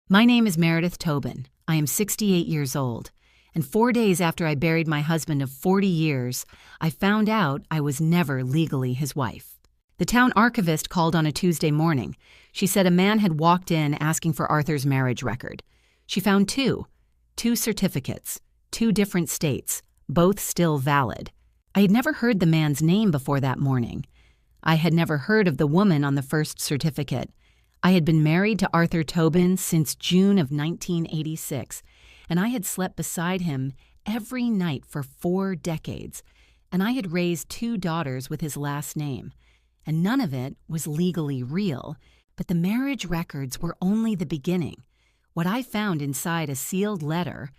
My name is Meredith Tobin. I am 68 years old, and 4 days after I buried my husband of 40 years, I found out I was never legally his wife. The town archivist called on a Tuesday morning. She said a man had walked in asking for Arthur's marriage record. She found two certificates, 2 different states, both still valid. I had never heard the man's name before that morning. I had never heard of the woman on the first certificate. I had been married to Arthur Tobin since June of 1986, and I had slept beside him every night for 4 decades, and I had raised 2 daughters with his last name. And none of it was legally real, but the marriage records were only the beginning. What I found inside a sealed letter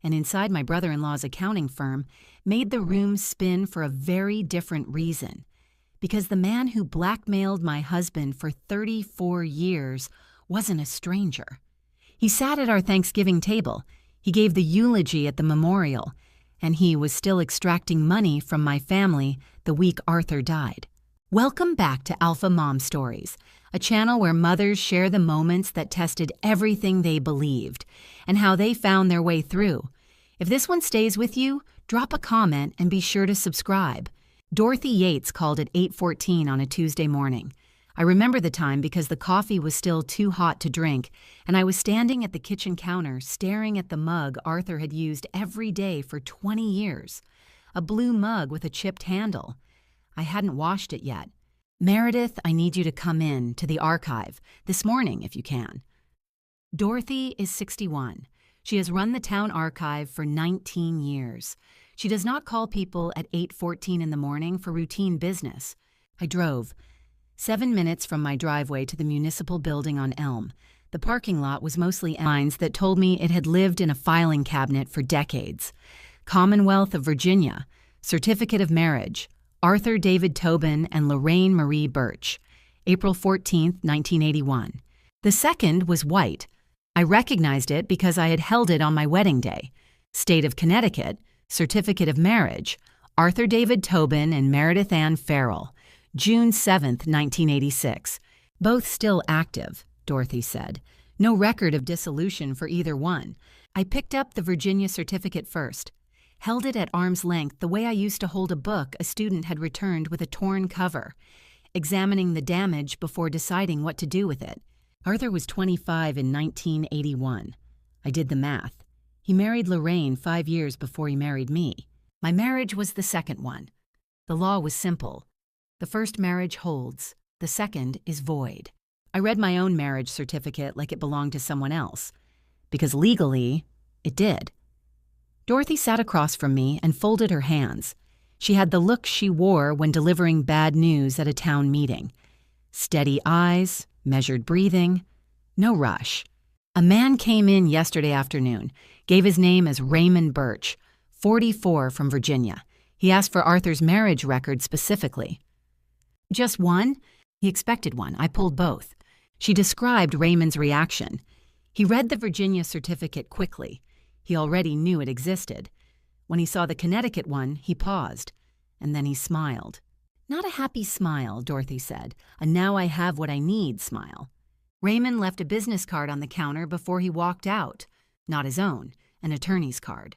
and inside my brother-in-law's accounting firm made the room spin for a very different reason. Because the man who blackmailed my husband for 34 years wasn't a stranger. He sat at our Thanksgiving table, he gave the eulogy at the memorial, and he was still extracting money from my family the week Arthur died. Welcome back to Alpha Mom Stories, a channel where mothers share the moments that tested everything they believed and how they found their way through. If this one stays with you, drop a comment and be sure to subscribe. Dorothy Yates called at 8:14 on a Tuesday morning. I remember the time because the coffee was still too hot to drink, and I was standing at the kitchen counter staring at the mug Arthur had used every day for 20 years. A blue mug with a chipped handle. I hadn't washed it yet. Meredith, I need you to come in to the archive this morning if you can. Dorothy is 61. She has run the town archive for 19 years. She does not call people at 8:14 in the morning for routine business. I drove 7 minutes from my driveway to the municipal building on Elm. The parking lot was mostly signs that told me it had lived in a filing cabinet for decades. Commonwealth of Virginia, Certificate of Marriage, Arthur David Tobin and Lorraine Marie Birch, April 14, 1981. The second was white. I recognized it because I had held it on my wedding day. State of Connecticut, Certificate of Marriage, Arthur David Tobin and Meredith Ann Farrell, June 7, 1986. Both still active, Dorothy said. No record of dissolution for either one. I picked up the Virginia certificate first, held it at arm's length the way I used to hold a book a student had returned with a torn cover, examining the damage before deciding what to do with it. Arthur was 25 in 1981. I did the math. He married Lorraine 5 years before he married me. My marriage was the second one. The law was simple. The first marriage holds. The second is void. I read my own marriage certificate like it belonged to someone else, because legally, it did. Dorothy sat across from me and folded her hands. She had the look she wore when delivering bad news at a town meeting. Steady eyes, measured breathing, no rush. A man came in yesterday afternoon, gave his name as Raymond Birch, 44 from Virginia. He asked for Arthur's marriage record specifically. Just one? He expected one. I pulled both. She described Raymond's reaction. He read the Virginia certificate quickly. He already knew it existed. When he saw the Connecticut one, he paused, and then he smiled. Not a happy smile, Dorothy said, a now I have what I need smile. Raymond left a business card on the counter before he walked out. Not his own, an attorney's card.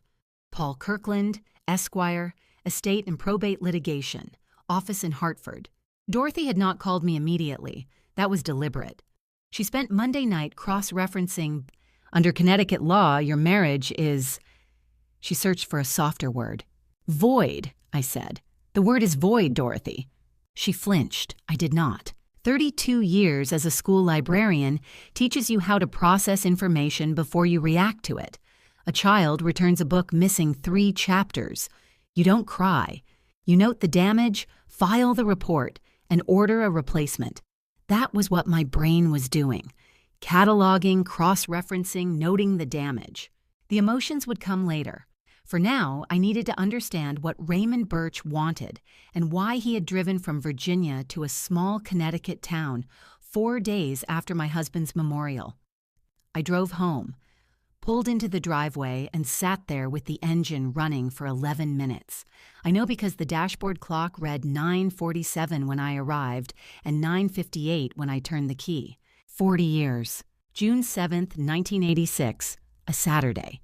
Paul Kirkland, Esquire, Estate and Probate Litigation, office in Hartford. Dorothy had not called me immediately. That was deliberate. She spent Monday night cross-referencing, under Connecticut law, your marriage is... She searched for a softer word. Void, I said. The word is void, Dorothy. She flinched. I did not. 32 years as a school librarian teaches you how to process information before you react to it. A child returns a book missing 3 chapters. You don't cry. You note the damage, file the report, and order a replacement. That was what my brain was doing. Cataloging, cross-referencing, noting the damage. The emotions would come later. For now, I needed to understand what Raymond Birch wanted and why he had driven from Virginia to a small Connecticut town 4 days after my husband's memorial. I drove home, pulled into the driveway, and sat there with the engine running for 11 minutes. I know because the dashboard clock read 9:47 when I arrived and 9:58 when I turned the key. 40 years. June 7, 1986, a Saturday.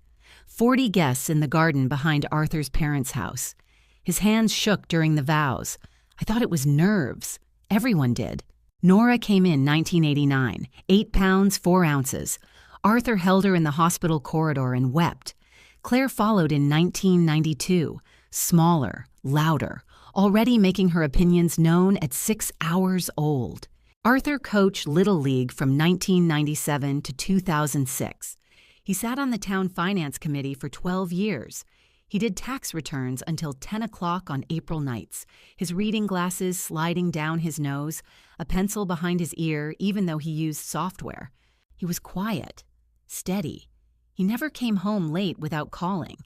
40 guests in the garden behind Arthur's parents' house. His hands shook during the vows. I thought it was nerves. Everyone did. Nora came in 1989, 8 pounds, 4 ounces. Arthur held her in the hospital corridor and wept. Claire followed in 1992, smaller, louder, already making her opinions known at 6 hours old. Arthur coached Little League from 1997 to 2006. He sat on the town finance committee for 12 years. He did tax returns until 10 o'clock on April nights, his reading glasses sliding down his nose, a pencil behind his ear even though he used software. He was quiet, steady. He never came home late without calling.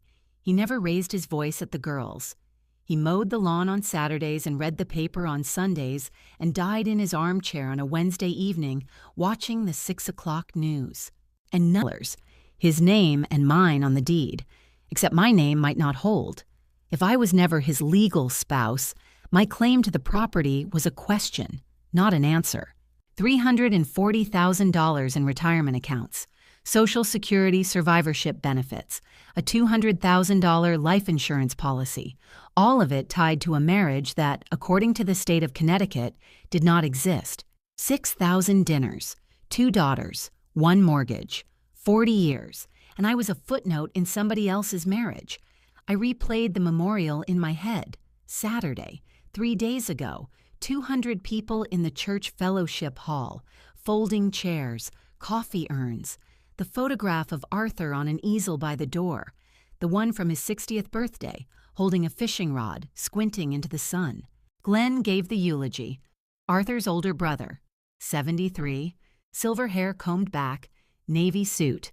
He never raised his voice at the girls. He mowed the lawn on Saturdays and read the paper on Sundays and died in his armchair on a Wednesday evening watching the 6 o'clock news. And Nellers, his name and mine on the deed, except my name might not hold. If I was never his legal spouse, my claim to the property was a question, not an answer. $340,000 in retirement accounts, Social Security survivorship benefits, a $200,000 life insurance policy, all of it tied to a marriage that, according to the state of Connecticut, did not exist. 6,000 dinners, 2 daughters, 1 mortgage, 40 years, and I was a footnote in somebody else's marriage. I replayed the memorial in my head. Saturday, 3 days ago, 200 people in the church fellowship hall, folding chairs, coffee urns, the photograph of Arthur on an easel by the door, the one from his 60th birthday, holding a fishing rod, squinting into the sun. Glenn gave the eulogy. Arthur's older brother, 73, silver hair combed back, navy suit.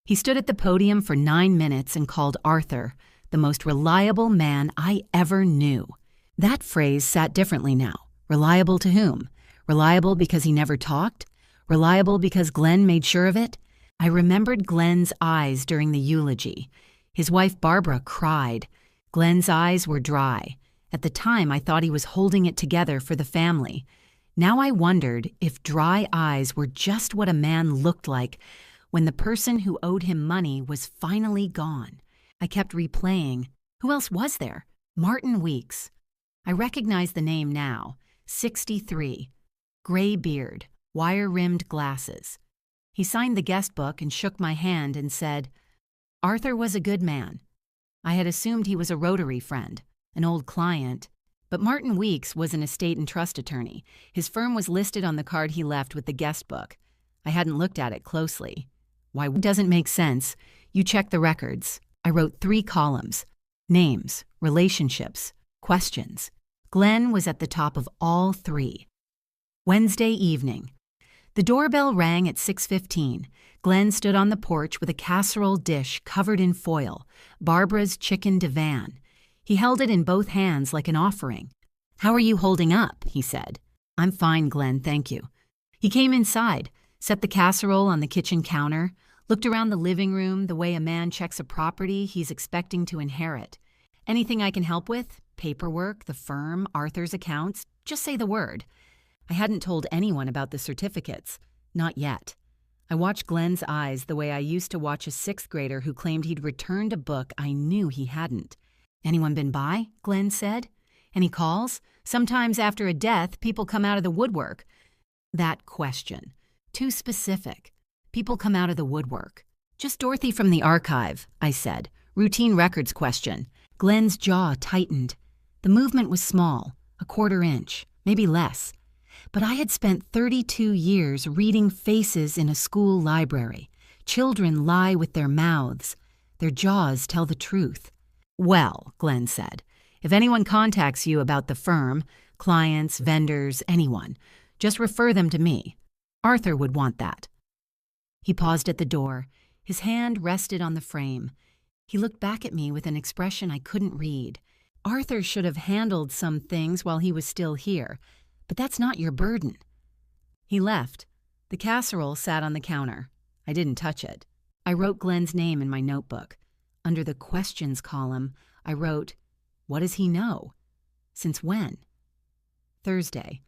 He stood at the podium for 9 minutes and called Arthur the most reliable man I ever knew. That phrase sat differently now. Reliable to whom? Reliable because he never talked? Reliable because Glenn made sure of it? I remembered Glenn's eyes during the eulogy. His wife Barbara cried. Glenn's eyes were dry. At the time, I thought he was holding it together for the family. Now I wondered if dry eyes were just what a man looked like when the person who owed him money was finally gone. I kept replaying. Who else was there? Martin Weeks. I recognize the name now. 63. Gray beard, wire-rimmed glasses. He signed the guest book and shook my hand and said, Arthur was a good man. I had assumed he was a Rotary friend, an old client, but Martin Weeks was an estate and trust attorney. His firm was listed on the card he left with the guest book. I hadn't looked at it closely. Why doesn't make sense? You check the records. I wrote 3 columns. Names, relationships, questions. Glenn was at the top of all 3. Wednesday evening. The doorbell rang at 6:15. Glenn stood on the porch with a casserole dish covered in foil, Barbara's chicken divan. He held it in both hands like an offering. How are you holding up? He said. I'm fine, Glenn, thank you. He came inside, set the casserole on the kitchen counter, looked around the living room the way a man checks a property he's expecting to inherit. Anything I can help with? Paperwork, the firm, Arthur's accounts? Just say the word. I hadn't told anyone about the certificates. Not yet. I watched Glenn's eyes the way I used to watch a 6th grader who claimed he'd returned a book I knew he hadn't. Anyone been by? Glenn said. Any calls? Sometimes after a death, people come out of the woodwork. That question. Too specific. People come out of the woodwork. Just Dorothy from the archive, I said. Routine records question. Glenn's jaw tightened. The movement was small, a 1/4 inch, maybe less. But I had spent 32 years reading faces in a school library. Children lie with their mouths. Their jaws tell the truth. Well, Glenn said, if anyone contacts you about the firm, clients, vendors, anyone, just refer them to me. Arthur would want that. He paused at the door. His hand rested on the frame. He looked back at me with an expression I couldn't read. Arthur should have handled some things while he was still here, but that's not your burden. He left. The casserole sat on the counter. I didn't touch it. I wrote Glenn's name in my notebook. Under the questions column, I wrote, what does he know? Since when? Thursday.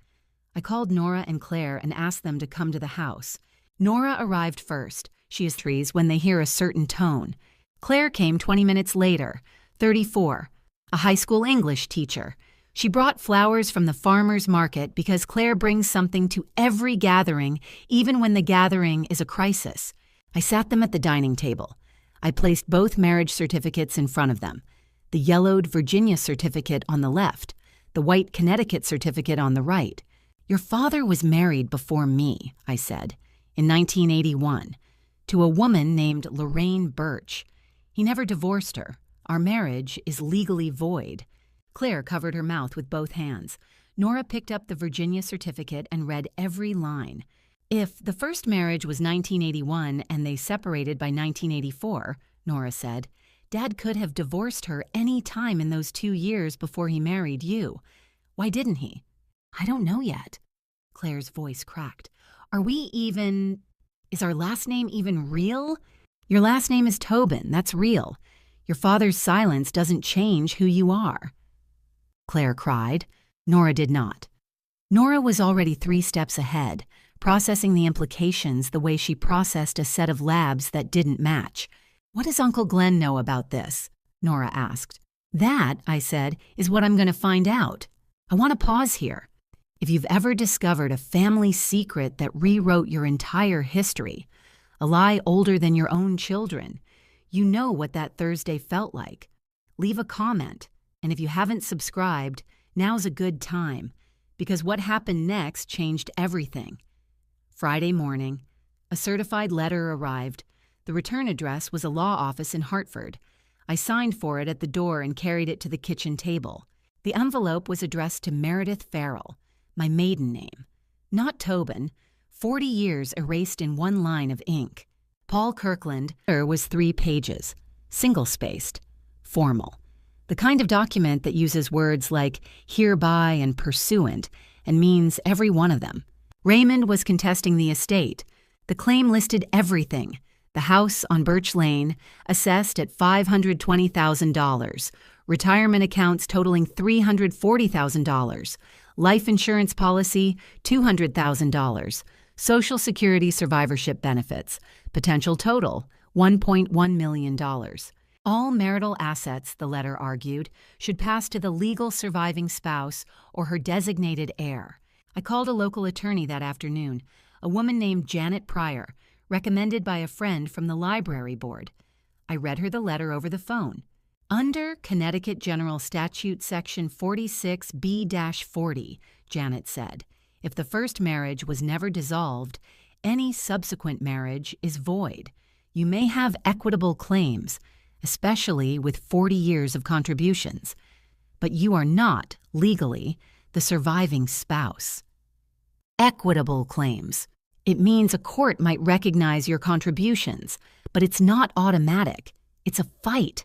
I called Nora and Claire and asked them to come to the house. Nora arrived first. She is trees when they hear a certain tone. Claire came 20 minutes later, 34, a high school English teacher. She brought flowers from the farmer's market because Claire brings something to every gathering, even when the gathering is a crisis. I sat them at the dining table. I placed both marriage certificates in front of them. The yellowed Virginia certificate on the left, the white Connecticut certificate on the right. Your father was married before me, I said, in 1981, to a woman named Lorraine Birch. He never divorced her. Our marriage is legally void. Claire covered her mouth with both hands. Nora picked up the Virginia certificate and read every line. If the first marriage was 1981 and they separated by 1984, Nora said, Dad could have divorced her any time in those 2 years before he married you. Why didn't he? I don't know yet. Claire's voice cracked. Is our last name even real? Your last name is Tobin, that's real. Your father's silence doesn't change who you are. Claire cried. Nora did not. Nora was already 3 steps ahead, processing the implications the way she processed a set of labs that didn't match. What does Uncle Glenn know about this? Nora asked. That, I said, is what I'm going to find out. I want to pause here. If you've ever discovered a family secret that rewrote your entire history, a lie older than your own children, you know what that Thursday felt like. Leave a comment, and if you haven't subscribed, now's a good time, because what happened next changed everything. Friday morning, a certified letter arrived. The return address was a law office in Hartford. I signed for it at the door and carried it to the kitchen table. The envelope was addressed to Meredith Farrell, my maiden name. Not Tobin, 40 years erased in 1 line of ink. Paul Kirkland was 3 pages, single-spaced, formal. The kind of document that uses words like hereby and pursuant and means every one of them. Raymond was contesting the estate. The claim listed everything. The house on Birch Lane, assessed at $520,000. Retirement accounts totaling $340,000. Life insurance policy, $200,000. Social Security survivorship benefits. Potential total, $1.1 million. All marital assets, the letter argued, should pass to the legal surviving spouse or her designated heir. I called a local attorney that afternoon, a woman named Janet Pryor, recommended by a friend from the library board. I read her the letter over the phone. Under Connecticut General Statute Section 46B-40, Janet said, if the first marriage was never dissolved, any subsequent marriage is void. You may have equitable claims, especially with 40 years of contributions, but you are not, legally, the surviving spouse. Equitable claims. It means a court might recognize your contributions, but it's not automatic. It's a fight.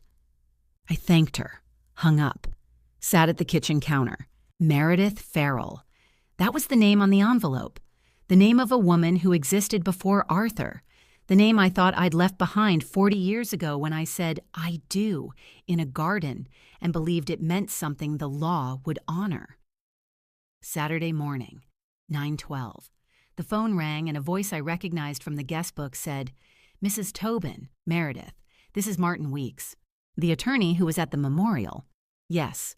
I thanked her, hung up, sat at the kitchen counter. Meredith Farrell. That was the name on the envelope. The name of a woman who existed before Arthur. The name I thought I'd left behind 40 years ago when I said, I do, in a garden, and believed it meant something the law would honor. Saturday morning, 9:12. The phone rang and a voice I recognized from the guest book said, Mrs. Tobin, Meredith, this is Martin Weeks. The attorney who was at the memorial. Yes.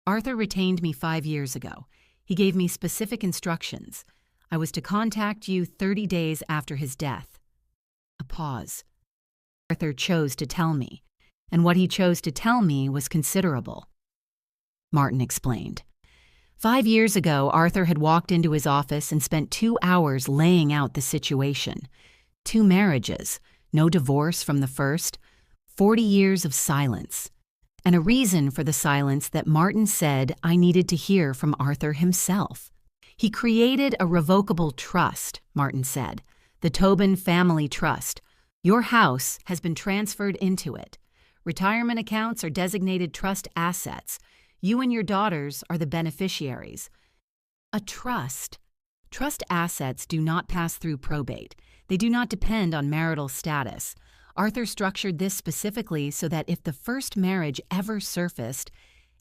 Arthur retained me 5 years ago. He gave me specific instructions. I was to contact you 30 days after his death. A pause. Arthur chose to tell me, and what he chose to tell me was considerable. Martin explained. 5 years ago, Arthur had walked into his office and spent 2 hours laying out the situation. 2 marriages, no divorce from the first, 40 years of silence, and a reason for the silence that Martin said I needed to hear from Arthur himself. He created a revocable trust, Martin said, the Tobin Family Trust. Your house has been transferred into it. Retirement accounts are designated trust assets. You and your daughters are the beneficiaries. A trust. Trust assets do not pass through probate. They do not depend on marital status. Arthur structured this specifically so that if the first marriage ever surfaced,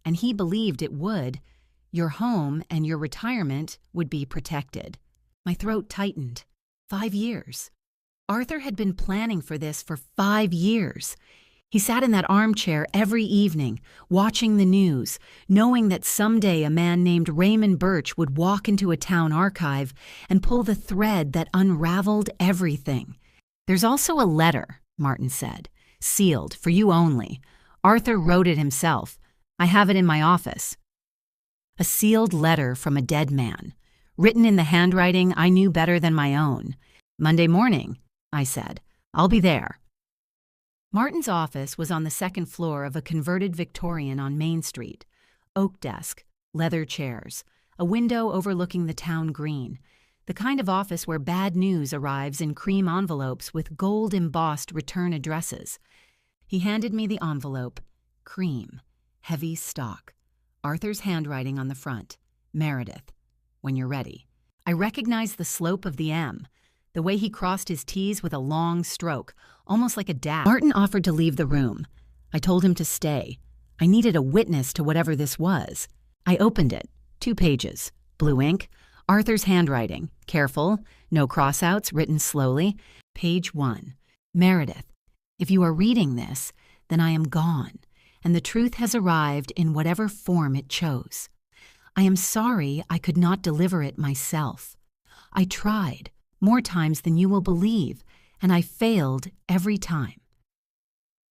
and he believed it would, your home and your retirement would be protected. My throat tightened. 5 years. Arthur had been planning for this for 5 years. He sat in that armchair every evening, watching the news, knowing that someday a man named Raymond Birch would walk into a town archive and pull the thread that unraveled everything. "There's also a letter," Martin said, "sealed, for you only. Arthur wrote it himself. I have it in my office." A sealed letter from a dead man, written in the handwriting I knew better than my own. "Monday morning," I said. "I'll be there." Martin's office was on the second floor of a converted Victorian on Main Street. Oak desk, leather chairs, a window overlooking the town green, the kind of office where bad news arrives in cream envelopes with gold-embossed return addresses. He handed me the envelope. Cream, heavy stock, Arthur's handwriting on the front. "Meredith, when you're ready." I recognized the slope of the M, the way he crossed his T's with a long stroke, almost like a dash. Martin offered to leave the room. I told him to stay. I needed a witness to whatever this was. I opened it. 2 pages. Blue ink. Arthur's handwriting. Careful. No crossouts, written slowly. Page 1. "Meredith, if you are reading this, then I am gone, and the truth has arrived in whatever form it chose. I am sorry I could not deliver it myself. I tried, more times than you will believe, and I failed every time.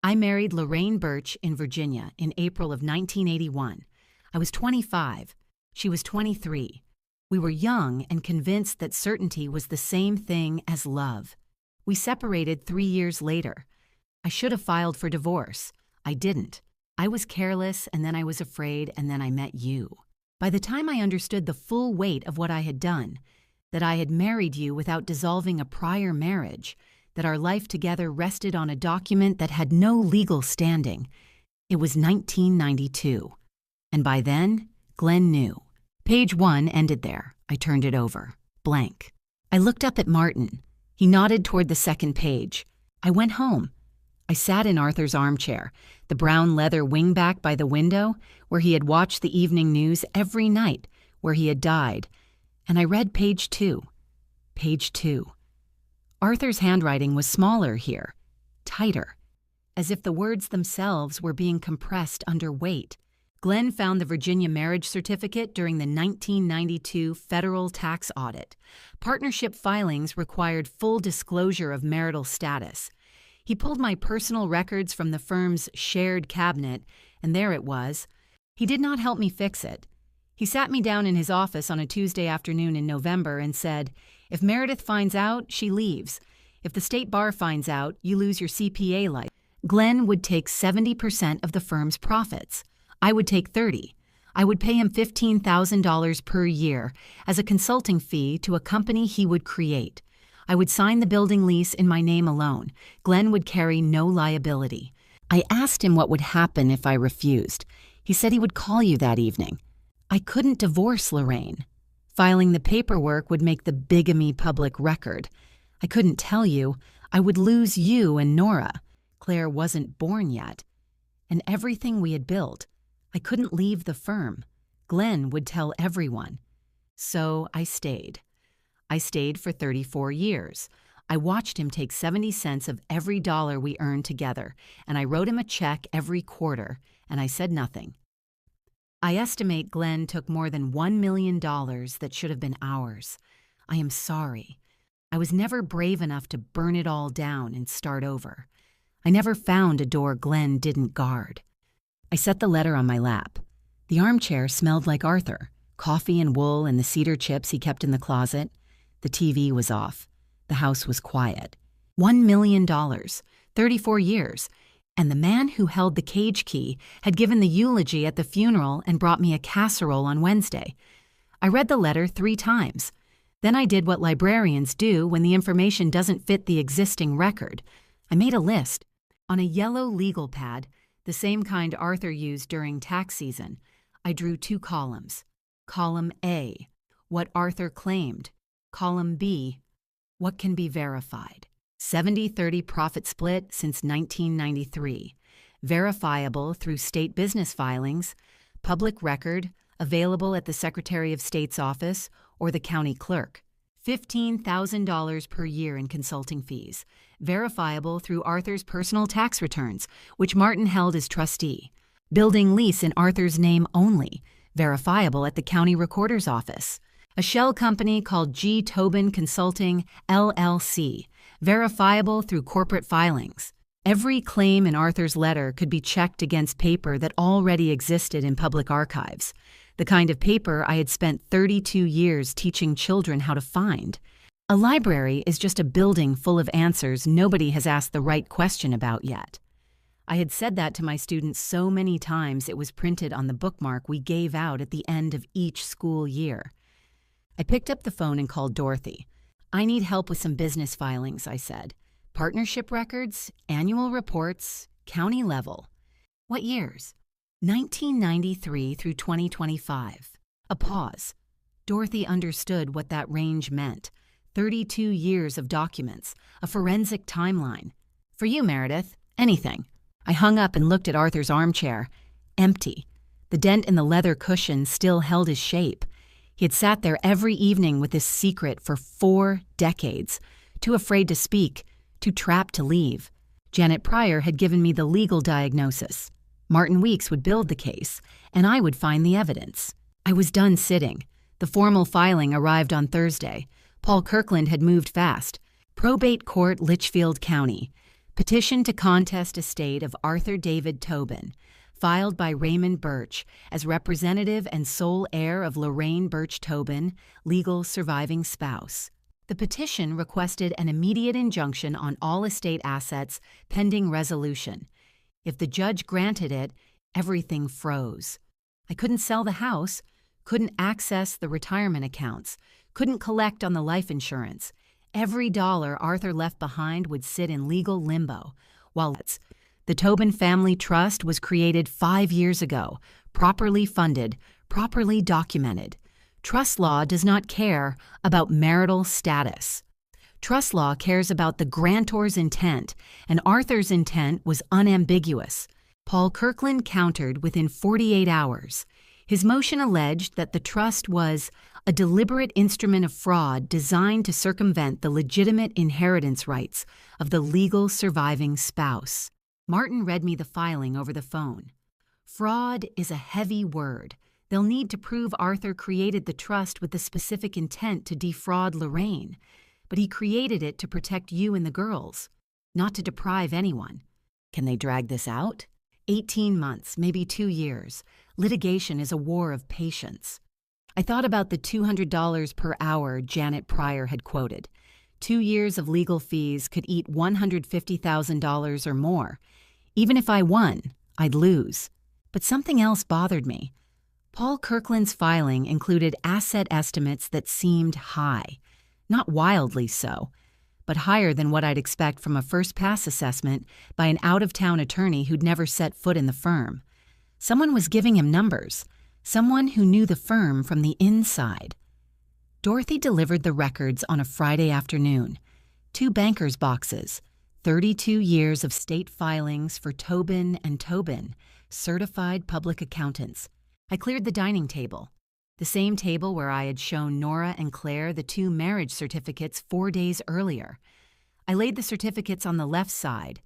I married Lorraine Birch in Virginia in April of 1981. I was 25. She was 23. We were young and convinced that certainty was the same thing as love. We separated 3 years later. I should have filed for divorce. I didn't. I was careless, and then I was afraid, and then I met you. By the time I understood the full weight of what I had done, that I had married you without dissolving a prior marriage, that our life together rested on a document that had no legal standing, it was 1992. And by then, Glenn knew. Page 1 ended there. I turned it over. Blank. I looked up at Martin. He nodded toward the second page. I went home. I sat in Arthur's armchair, the brown leather wingback by the window, where he had watched the evening news every night, where he had died, and I read page 2. Page 2. Arthur's handwriting was smaller here, tighter, as if the words themselves were being compressed under weight. Glenn found the Virginia marriage certificate during the 1992 federal tax audit. Partnership filings required full disclosure of marital status. He pulled my personal records from the firm's shared cabinet, and there it was. He did not help me fix it. He sat me down in his office on a Tuesday afternoon in November and said, "If Meredith finds out, she leaves. If the state bar finds out, you lose your CPA license." Glenn would take 70% of the firm's profits. I would take 30. I would pay him $15,000 per year as a consulting fee to a company he would create. I would sign the building lease in my name alone. Glenn would carry no liability. I asked him what would happen if I refused. He said he would call you that evening. I couldn't divorce Lorraine. Filing the paperwork would make the bigamy public record. I couldn't tell you. I would lose you and Nora. Claire wasn't born yet. And everything we had built. I couldn't leave the firm. Glenn would tell everyone. So I stayed. I stayed for 34 years. I watched him take 70 cents of every dollar we earned together, and I wrote him a check every quarter, and I said nothing. I estimate Glenn took more than $1 million that should have been ours. I am sorry. I was never brave enough to burn it all down and start over. I never found a door Glenn didn't guard. I set the letter on my lap. The armchair smelled like Arthur, coffee and wool and the cedar chips he kept in the closet. The TV was off. The house was quiet. $1 million, 34 years, and the man who held the cage key had given the eulogy at the funeral and brought me a casserole on Wednesday. I read the letter 3 times. Then I did what librarians do when the information doesn't fit the existing record. I made a list. On a yellow legal pad, the same kind Arthur used during tax season, I drew 2 columns. Column A, what Arthur claimed. Column B, what can be verified. 70-30 profit split since 1993. Verifiable through state business filings, public record, available at the Secretary of State's office or the county clerk. $15,000 per year in consulting fees, verifiable through Arthur's personal tax returns, which Martin held as trustee. Building lease in Arthur's name only, verifiable at the county recorder's office. A shell company called G. Tobin Consulting, LLC, verifiable through corporate filings. Every claim in Arthur's letter could be checked against paper that already existed in public archives, the kind of paper I had spent 32 years teaching children how to find. A library is just a building full of answers nobody has asked the right question about yet. I had said that to my students so many times it was printed on the bookmark we gave out at the end of each school year. I picked up the phone and called Dorothy. "I need help with some business filings," I said. "Partnership records, annual reports, county level." "What years?" 1993 through 2025. A pause. Dorothy understood what that range meant. 32 years of documents, a forensic timeline. "For you, Meredith, anything." I hung up and looked at Arthur's armchair. Empty. The dent in the leather cushion still held his shape. He had sat there every evening with this secret for 4 decades, too afraid to speak, too trapped to leave. Janet Pryor had given me the legal diagnosis. Martin Weeks would build the case, and I would find the evidence. I was done sitting. The formal filing arrived on Thursday. Paul Kirkland had moved fast. Probate Court, Litchfield County. Petition to contest estate of Arthur David Tobin, filed by Raymond Birch as representative and sole heir of Lorraine Birch Tobin, legal surviving spouse. The petition requested an immediate injunction on all estate assets pending resolution. If the judge granted it, everything froze. I couldn't sell the house, couldn't access the retirement accounts, couldn't collect on the life insurance. Every dollar Arthur left behind would sit in legal limbo, while the Tobin Family Trust was created 5 years ago, properly funded, properly documented. Trust law does not care about marital status. Trust law cares about the grantor's intent, and Arthur's intent was unambiguous. Paul Kirkland countered within 48 hours. His motion alleged that the trust was a deliberate instrument of fraud designed to circumvent the legitimate inheritance rights of the legal surviving spouse. Martin read me the filing over the phone. Fraud is a heavy word. They'll need to prove Arthur created the trust with the specific intent to defraud Lorraine, but he created it to protect you and the girls, not to deprive anyone. Can they drag this out? 18 months, maybe 2 years. Litigation is a war of patience. I thought about the $200 per hour Janet Pryor had quoted. 2 years of legal fees could eat $150,000 or more. Even if I won, I'd lose. But something else bothered me. Paul Kirkland's filing included asset estimates that seemed high. Not wildly so, but higher than what I'd expect from a first-pass assessment by an out-of-town attorney who'd never set foot in the firm. Someone was giving him numbers. Someone who knew the firm from the inside. Dorothy delivered the records on a Friday afternoon. 2 banker's boxes, 32 years of state filings for Tobin and Tobin, certified public accountants. I cleared the dining table, the same table where I had shown Nora and Claire the 2 marriage certificates 4 days earlier. I laid the certificates on the left side,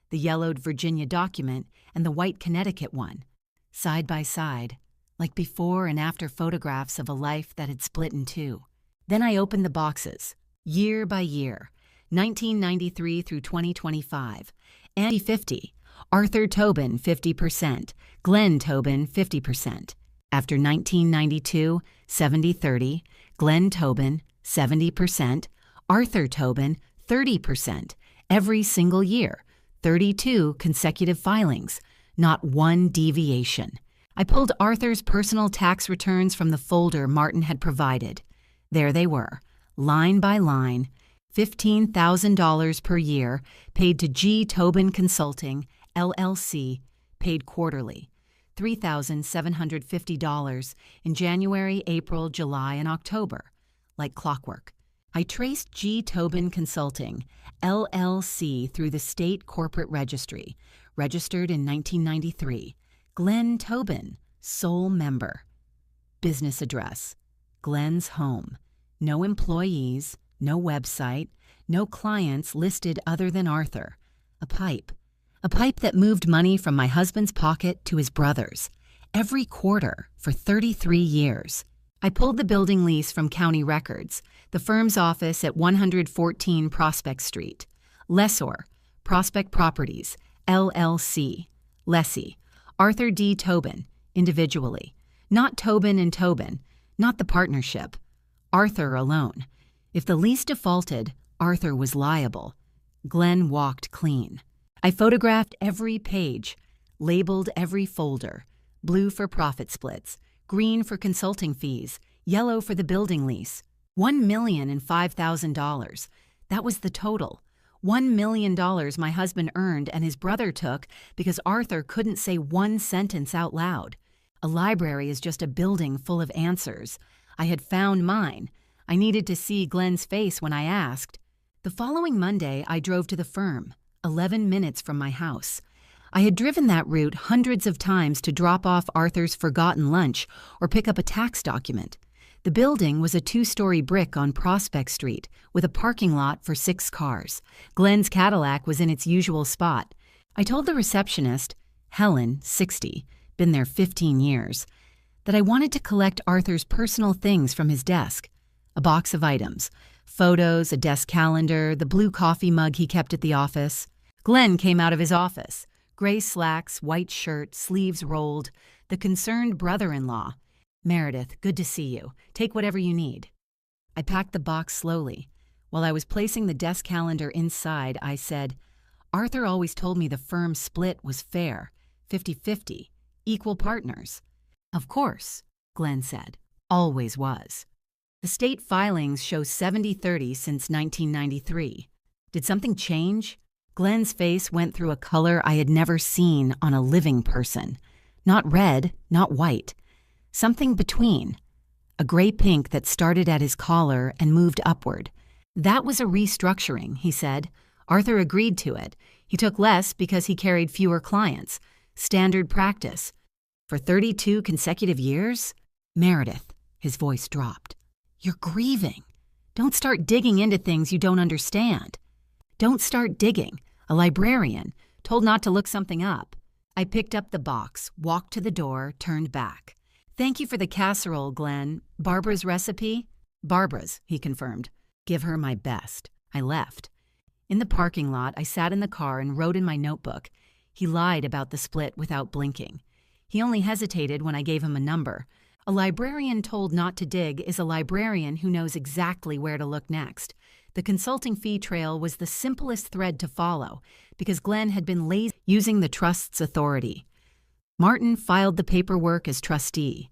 the yellowed Virginia document and the white Connecticut one, side by side, like before and after photographs of a life that had split in 2. Then I opened the boxes, year by year, 1993 through 2025, Andy 50, Arthur Tobin 50%, Glenn Tobin 50%. After 1992, 70-30, Glenn Tobin 70%, Arthur Tobin 30%, every single year, 32 consecutive filings, not one deviation. I pulled Arthur's personal tax returns from the folder Martin had provided. There they were, line by line, $15,000 per year, paid to G. Tobin Consulting, LLC, paid quarterly, $3,750 in January, April, July, and October, like clockwork. I traced G. Tobin Consulting, LLC, through the state corporate registry, registered in 1993. Glenn Tobin, sole member. Business address, Glenn's home. No employees, no website, no clients listed other than Arthur. A pipe. A pipe that moved money from my husband's pocket to his brother's. Every quarter for 33 years. I pulled the building lease from county records, the firm's office at 114 Prospect Street. Lessor, Prospect Properties, LLC. Lessee, Arthur D. Tobin, individually. Not Tobin and Tobin, not the partnership. Arthur alone. If the lease defaulted, Arthur was liable. Glenn walked clean. I photographed every page, labeled every folder. Blue for profit splits, green for consulting fees, yellow for the building lease. $1,005,000. That was the total. $1 million my husband earned and his brother took because Arthur couldn't say one sentence out loud. A library is just a building full of answers. I had found mine. I needed to see Glenn's face when I asked. The following Monday, I drove to the firm, 11 minutes from my house. I had driven that route hundreds of times to drop off Arthur's forgotten lunch or pick up a tax document. The building was a 2-story brick on Prospect Street with a parking lot for 6 cars. Glenn's Cadillac was in its usual spot. I told the receptionist, Helen, 60, been there 15 years, that I wanted to collect Arthur's personal things from his desk. A box of items, photos, a desk calendar, the blue coffee mug he kept at the office. Glenn came out of his office. Gray slacks, white shirt, sleeves rolled. The concerned brother-in-law. Meredith, good to see you. Take whatever you need. I packed the box slowly. While I was placing the desk calendar inside, I said, Arthur always told me the firm split was fair, 50-50, equal partners. Of course, Glenn said. Always was. The state filings show 70-30 since 1993. Did something change? Glenn's face went through a color I had never seen on a living person. Not red, not white. Something between. A gray pink that started at his collar and moved upward. That was a restructuring, he said. Arthur agreed to it. He took less because he carried fewer clients. Standard practice. For 32 consecutive years? Meredith, his voice dropped. You're grieving. Don't start digging into things you don't understand. Don't start digging. A librarian, told not to look something up. I picked up the box, walked to the door, turned back. Thank you for the casserole, Glenn. Barbara's recipe? Barbara's, he confirmed. Give her my best. I left. In the parking lot, I sat in the car and wrote in my notebook. He lied about the split without blinking. He only hesitated when I gave him a number. A librarian told not to dig is a librarian who knows exactly where to look next. The consulting fee trail was the simplest thread to follow because Glenn had been lazy using the trust's authority. Martin filed the paperwork as trustee,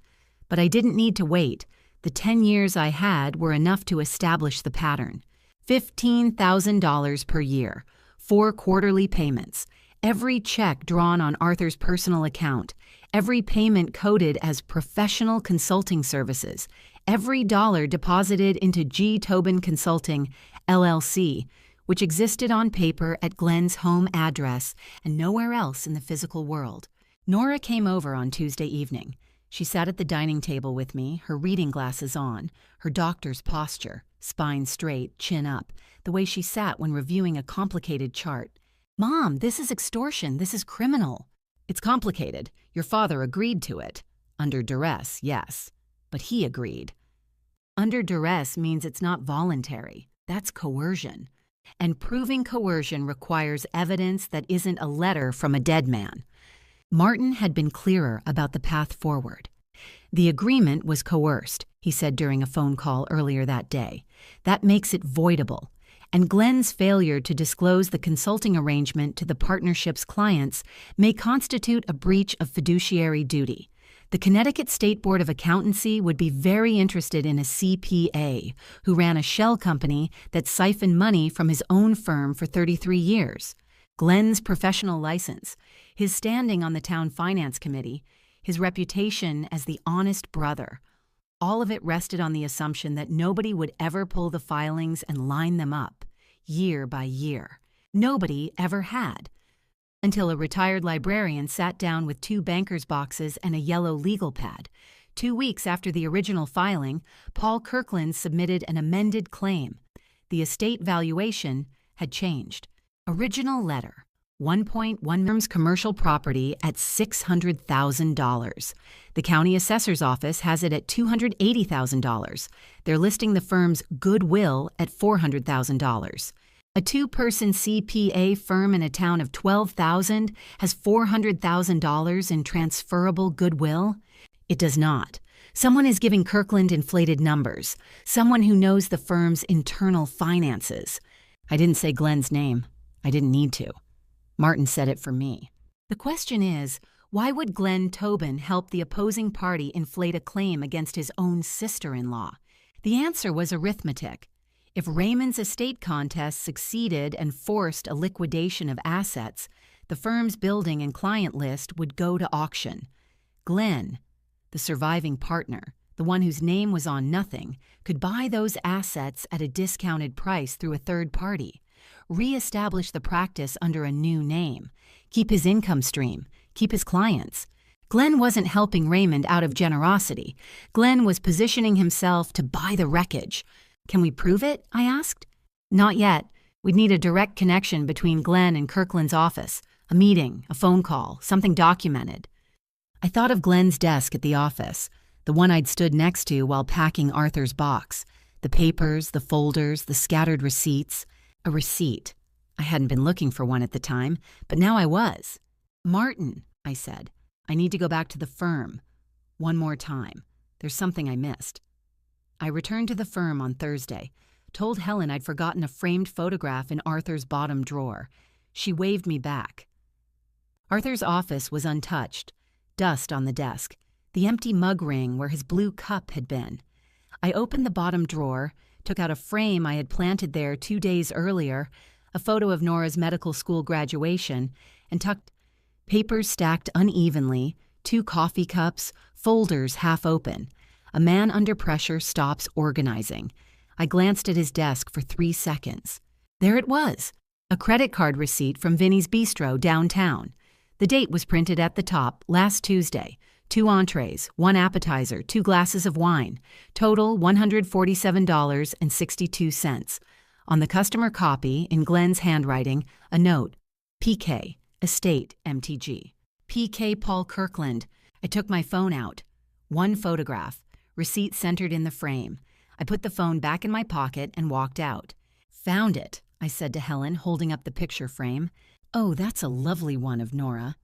but I didn't need to wait. The 10 years I had were enough to establish the pattern. $15,000 per year, 4 quarterly payments, every check drawn on Arthur's personal account, every payment coded as professional consulting services, every dollar deposited into G. Tobin Consulting, LLC, which existed on paper at Glenn's home address and nowhere else in the physical world. Nora came over on Tuesday evening. She sat at the dining table with me, her reading glasses on, her doctor's posture, spine straight, chin up, the way she sat when reviewing a complicated chart. Mom, this is extortion. This is criminal. It's complicated. Your father agreed to it. Under duress, yes. But he agreed. Under duress means it's not voluntary. That's coercion. And proving coercion requires evidence that isn't a letter from a dead man. Martin had been clearer about the path forward. The agreement was coerced, he said during a phone call earlier that day. That makes it voidable. And Glenn's failure to disclose the consulting arrangement to the partnership's clients may constitute a breach of fiduciary duty. The Connecticut State Board of Accountancy would be very interested in a CPA who ran a shell company that siphoned money from his own firm for 33 years. Glenn's professional license, his standing on the town finance committee, his reputation as the honest brother. All of it rested on the assumption that nobody would ever pull the filings and line them up, year by year. Nobody ever had. Until a retired librarian sat down with 2 banker's boxes and a yellow legal pad, 2 weeks after the original filing, Paul Kirkland submitted an amended claim. The estate valuation had changed. Original letter, 1.1 firm's commercial property at $600,000. The county assessor's office has it at $280,000. They're listing the firm's goodwill at $400,000. A two-person CPA firm in a town of 12,000 has $400,000 in transferable goodwill? It does not. Someone is giving Kirkland inflated numbers. Someone who knows the firm's internal finances. I didn't say Glenn's name. I didn't need to. Martin said it for me. The question is, why would Glenn Tobin help the opposing party inflate a claim against his own sister-in-law? The answer was arithmetic. If Raymond's estate contest succeeded and forced a liquidation of assets, the firm's building and client list would go to auction. Glenn, the surviving partner, the one whose name was on nothing, could buy those assets at a discounted price through a third party, re-establish the practice under a new name, keep his income stream, keep his clients. Glenn wasn't helping Raymond out of generosity. Glenn was positioning himself to buy the wreckage. Can we prove it? I asked. Not yet. We'd need a direct connection between Glenn and Kirkland's office, a meeting, a phone call, something documented. I thought of Glenn's desk at the office, the one I'd stood next to while packing Arthur's box, the papers, the folders, the scattered receipts. A receipt. I hadn't been looking for one at the time, but now I was. Martin, I said, I need to go back to the firm. One more time. There's something I missed. I returned to the firm on Thursday, told Helen I'd forgotten a framed photograph in Arthur's bottom drawer. She waved me back. Arthur's office was untouched, dust on the desk, the empty mug ring where his blue cup had been. I opened the bottom drawer, took out a frame I had planted there 2 days earlier, a photo of Nora's medical school graduation, and tucked papers stacked unevenly, 2 coffee cups, folders half open. A man under pressure stops organizing. I glanced at his desk for 3 seconds. There it was, a credit card receipt from Vinny's Bistro downtown. The date was printed at the top, last Tuesday. 2 entrees, 1 appetizer, 2 glasses of wine. Total $147.62. On the customer copy, in Glenn's handwriting, a note, PK, Estate, MTG. PK Paul Kirkland. I took my phone out. 1 photograph. Receipt centered in the frame. I put the phone back in my pocket and walked out. Found it, I said to Helen, holding up the picture frame. Oh, that's a lovely one of Nora.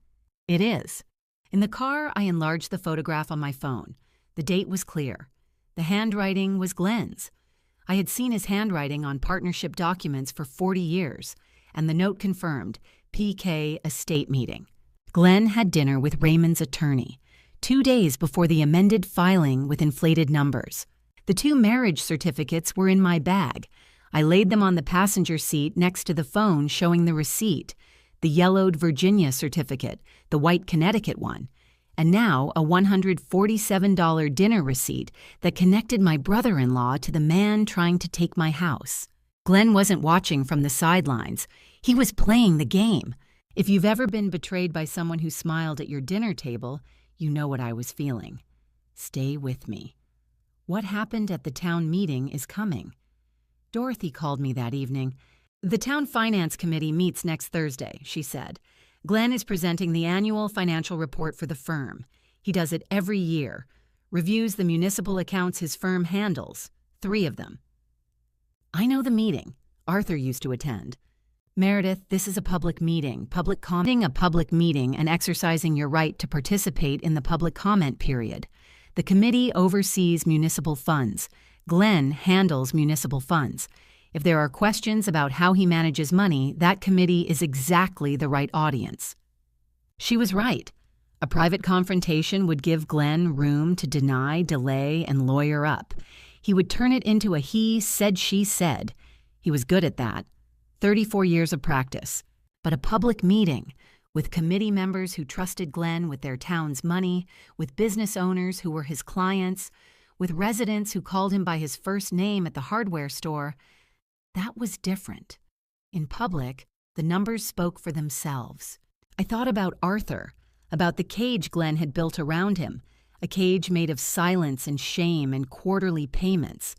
It is. In the car, I enlarged the photograph on my phone. The date was clear. The handwriting was Glenn's. I had seen his handwriting on partnership documents for 40 years, and the note confirmed, PK Estate Meeting. Glenn had dinner with Raymond's attorney, 2 days before the amended filing with inflated numbers. The 2 marriage certificates were in my bag. I laid them on the passenger seat next to the phone showing the receipt, the yellowed Virginia certificate, the white Connecticut one, and now a $147 dinner receipt that connected my brother-in-law to the man trying to take my house. Glenn wasn't watching from the sidelines. He was playing the game. If you've ever been betrayed by someone who smiled at your dinner table, you know what I was feeling. Stay with me. What happened at the town meeting is coming. Dorothy called me that evening. The town finance committee meets next Thursday, she said. Glenn is presenting the annual financial report for the firm. He does it every year. Reviews the municipal accounts his firm handles, 3 of them. I know the meeting. Arthur used to attend. Meredith, this is a public meeting. A public meeting and exercising your right to participate in the public comment period. The committee oversees municipal funds. Glenn handles municipal funds. If there are questions about how he manages money, that committee is exactly the right audience. She was right. A private confrontation would give Glenn room to deny, delay, and lawyer up. He would turn it into a he said, she said. He was good at that. 34 years of practice. But a public meeting, with committee members who trusted Glenn with their town's money, with business owners who were his clients, with residents who called him by his first name at the hardware store, that was different. In public, the numbers spoke for themselves. I thought about Arthur, about the cage Glenn had built around him, a cage made of silence and shame and quarterly payments.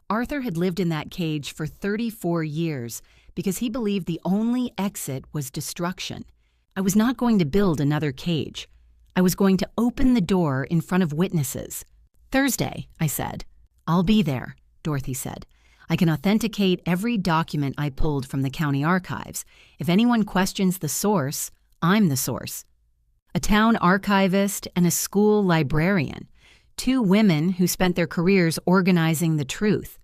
Arthur had lived in that cage for 34 years because he believed the only exit was destruction. I was not going to build another cage. I was going to open the door in front of witnesses. "Thursday," I said. "I'll be there," Dorothy said. "I can authenticate every document I pulled from the county archives. If anyone questions the source, I'm the source." A town archivist and a school librarian. 2 women who spent their careers organizing the truth.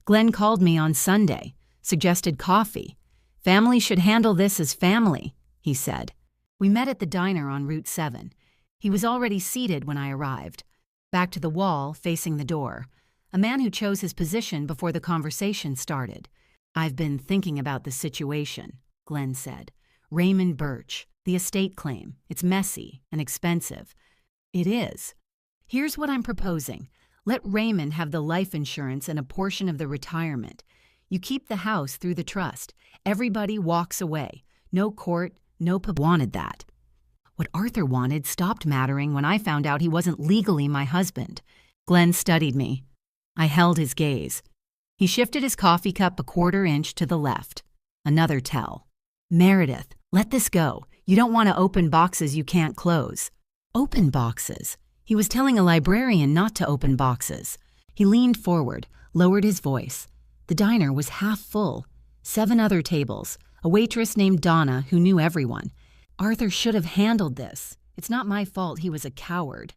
Glenn called me on Sunday, suggested coffee. "Family should handle this as family," he said. We met at the diner on Route 7. He was already seated when I arrived, back to the wall facing the door, a man who chose his position before the conversation started. "I've been thinking about the situation," Glenn said. "Raymond Birch, the estate claim. It's messy and expensive." "It is. Here's what I'm proposing. Let Raymond have the life insurance and a portion of the retirement. You keep the house through the trust. Everybody walks away. No court, no pub." Wanted that. What Arthur wanted stopped mattering when I found out he wasn't legally my husband. Glenn studied me. I held his gaze. He shifted his coffee cup a 1/4 inch to the left. Another tell. "Meredith, let this go. You don't want to open boxes you can't close." Open boxes. He was telling a librarian not to open boxes. He leaned forward, lowered his voice. The diner was half full. 7 other tables. A waitress named Donna who knew everyone. Arthur should have handled this. It's not my fault he was a coward.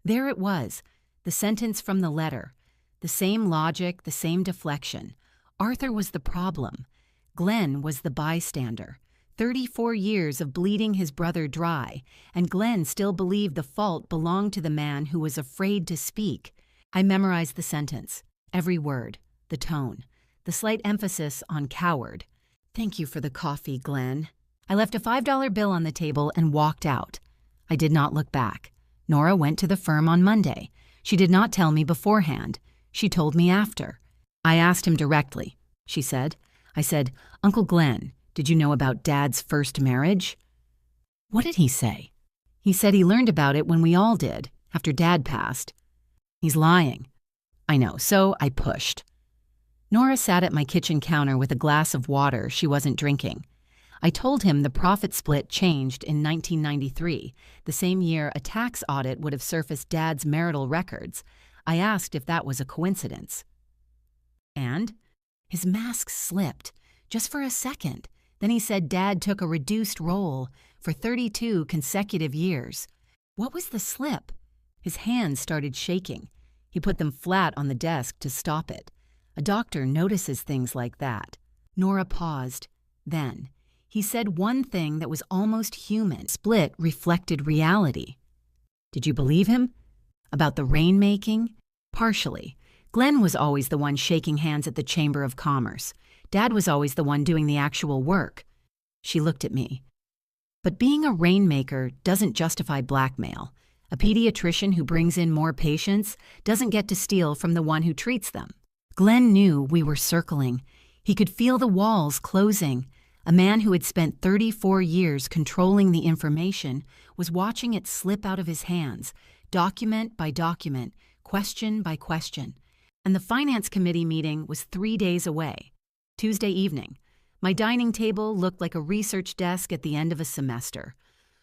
There it was, the sentence from the letter. The same logic, the same deflection. Arthur was the problem. Glenn was the bystander. 34 years of bleeding his brother dry, and Glenn still believed the fault belonged to the man who was afraid to speak. I memorized the sentence, every word, the tone, the slight emphasis on coward. "Thank you for the coffee, Glenn." I left a $5 bill on the table and walked out. I did not look back. Nora went to the firm on Monday. She did not tell me beforehand. She told me after. I asked him directly, she said. I said, "Uncle Glenn, did you know about Dad's first marriage?" "What did he say?" "He said he learned about it when we all did, after Dad passed." "He's lying." "I know, so I pushed." Nora sat at my kitchen counter with a glass of water she wasn't drinking. I told him the profit split changed in 1993, the same year a tax audit would have surfaced Dad's marital records. I asked if that was a coincidence. And? His mask slipped, just for a second. Then he said Dad took a reduced role for 32 consecutive years. What was the slip? His hands started shaking. He put them flat on the desk to stop it. A doctor notices things like that. Nora paused. Then, he said one thing that was almost human. Split reflected reality. Did you believe him? About the rainmaking? Partially. Glenn was always the one shaking hands at the Chamber of Commerce. Dad was always the one doing the actual work. She looked at me. But being a rainmaker doesn't justify blackmail. A pediatrician who brings in more patients doesn't get to steal from the one who treats them. Glenn knew we were circling. He could feel the walls closing. A man who had spent 34 years controlling the information was watching it slip out of his hands, document by document, question by question. And the finance committee meeting was 3 days away. Tuesday evening. My dining table looked like a research desk at the end of a semester.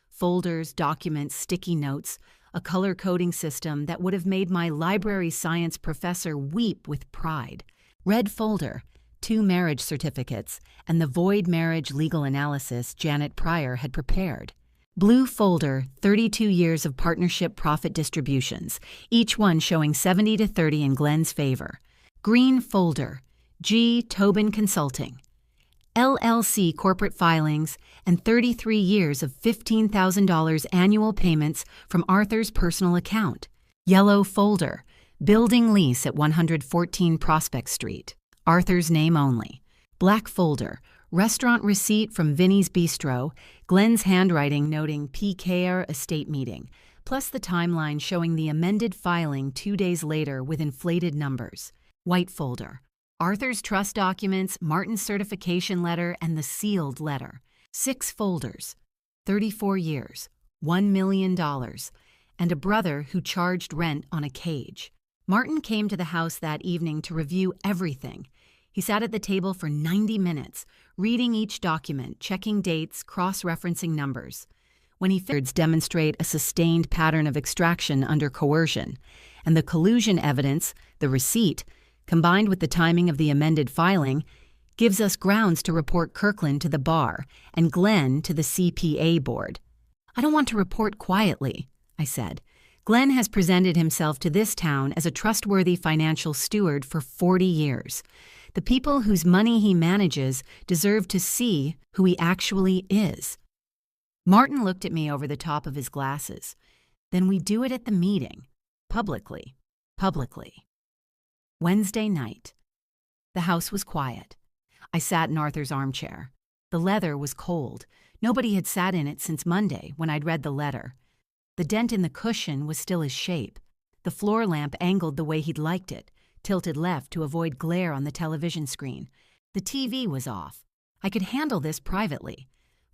Folders, documents, sticky notes, a color-coding system that would have made my library science professor weep with pride. Red folder, 2 marriage certificates, and the void marriage legal analysis Janet Pryor had prepared. Blue folder, 32 years of partnership profit distributions, each one showing 70-30 in Glenn's favor. Green folder, G. Tobin Consulting, LLC corporate filings, and 33 years of $15,000 annual payments from Arthur's personal account. Yellow folder, building lease at 114 Prospect Street, Arthur's name only. Black folder, restaurant receipt from Vinny's Bistro, Glenn's handwriting noting PKR estate meeting, plus the timeline showing the amended filing 2 days later with inflated numbers. White folder, Arthur's trust documents, Martin's certification letter, and the sealed letter. 6 folders, 34 years, $1 million, and a brother who charged rent on a cage. Martin came to the house that evening to review everything. He sat at the table for 90 minutes, reading each document, checking dates, cross-referencing numbers. When he finished, demonstrate a sustained pattern of extraction under coercion, and the collusion evidence, the receipt, combined with the timing of the amended filing, gives us grounds to report Kirkland to the bar and Glenn to the CPA board. I don't want to report quietly, I said. Glenn has presented himself to this town as a trustworthy financial steward for 40 years. The people whose money he manages deserve to see who he actually is. Martin looked at me over the top of his glasses. Then we do it at the meeting. Publicly. Wednesday night. The house was quiet. I sat in Arthur's armchair. The leather was cold. Nobody had sat in it since Monday, when I'd read the letter. The dent in the cushion was still his shape. The floor lamp angled the way he'd liked it, tilted left to avoid glare on the television screen. The TV was off. I could handle this privately.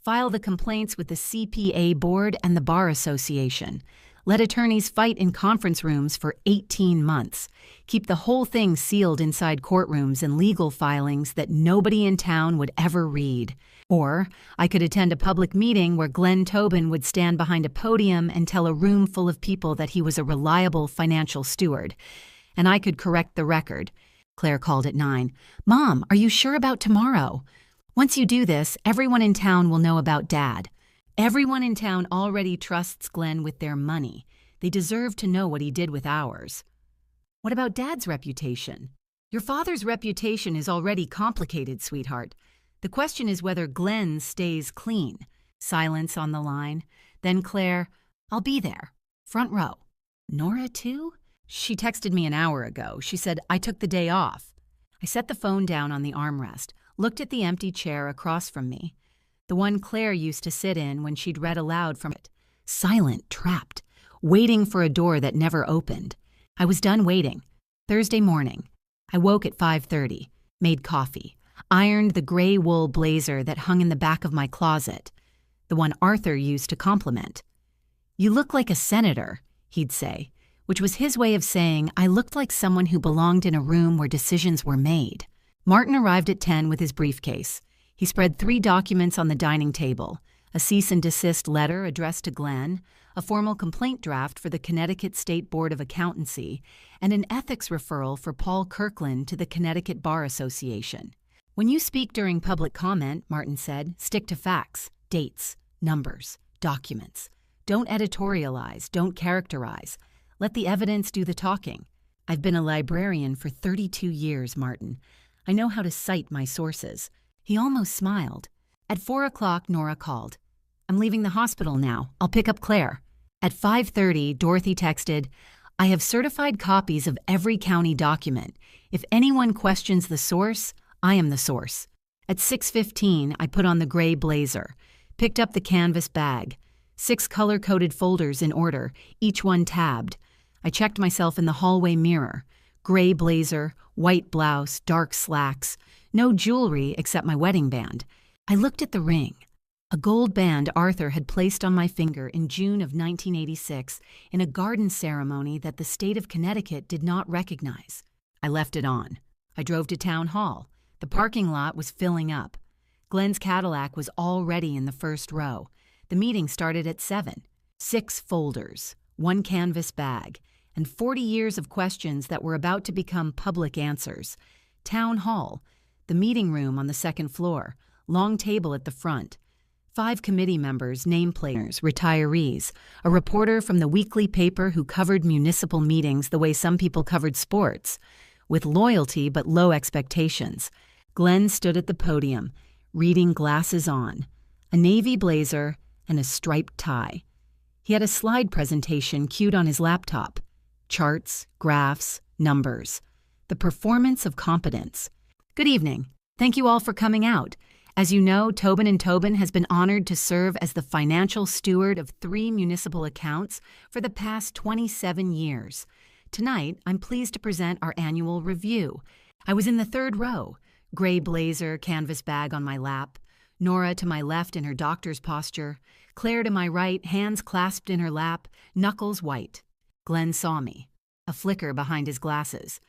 File the complaints with the CPA board and the Bar Association. Let attorneys fight in conference rooms for 18 months. Keep the whole thing sealed inside courtrooms and legal filings that nobody in town would ever read. Or I could attend a public meeting where Glenn Tobin would stand behind a podium and tell a room full of people that he was a reliable financial steward. And I could correct the record. Claire called at 9. "Mom, are you sure about tomorrow? Once you do this, everyone in town will know about Dad. Everyone in town already trusts Glenn with their money. They deserve to know what he did with ours." "What about Dad's reputation?" "Your father's reputation is already complicated, sweetheart. The question is whether Glenn stays clean." Silence on the line. Then Claire, "I'll be there. Front row." "Nora too?" "She texted me an hour ago. She said I took the day off." I set the phone down on the armrest, looked at the empty chair across from me, the one Claire used to sit in when she'd read aloud from it. Silent, trapped, waiting for a door that never opened. I was done waiting. Thursday morning. I woke at 5:30, made coffee, ironed the gray wool blazer that hung in the back of my closet, the one Arthur used to compliment. "You look like a senator," he'd say, which was his way of saying I looked like someone who belonged in a room where decisions were made. Martin arrived at 10 with his briefcase. He spread 3 documents on the dining table, a cease and desist letter addressed to Glenn, a formal complaint draft for the Connecticut State Board of Accountancy, and an ethics referral for Paul Kirkland to the Connecticut Bar Association. "When you speak during public comment," Martin said, "stick to facts, dates, numbers, documents. Don't editorialize, don't characterize. Let the evidence do the talking. I've been a librarian for 32 years, Martin. I know how to cite my sources." He almost smiled. At 4 o'clock, Nora called. "I'm leaving the hospital now. I'll pick up Claire." At 5:30, Dorothy texted, "I have certified copies of every county document. If anyone questions the source, I am the source." At 6:15, I put on the gray blazer, picked up the canvas bag, 6 color-coded folders in order, each one tabbed. I checked myself in the hallway mirror. Gray blazer, white blouse, dark slacks, no jewelry except my wedding band. I looked at the ring, a gold band Arthur had placed on my finger in June of 1986 in a garden ceremony that the state of Connecticut did not recognize. I left it on. I drove to Town Hall. The parking lot was filling up. Glenn's Cadillac was already in the first row. The meeting started at 7. 6 folders, 1 canvas bag, and 40 years of questions that were about to become public answers. Town Hall, the meeting room on the 2nd floor, long table at the front. 5 committee members, nameplates, retirees, a reporter from the weekly paper who covered municipal meetings the way some people covered sports, with loyalty but low expectations. Glenn stood at the podium, reading glasses on, a navy blazer and a striped tie. He had a slide presentation queued on his laptop. Charts, graphs, numbers. The performance of competence. "Good evening. Thank you all for coming out. As you know, Tobin & Tobin has been honored to serve as the financial steward of 3 municipal accounts for the past 27 years. Tonight, I'm pleased to present our annual review. I was in the 3rd row, gray blazer, canvas bag on my lap. Nora to my left in her doctor's posture, Claire to my right, hands clasped in her lap, knuckles white. Glenn saw me, a flicker behind his glasses.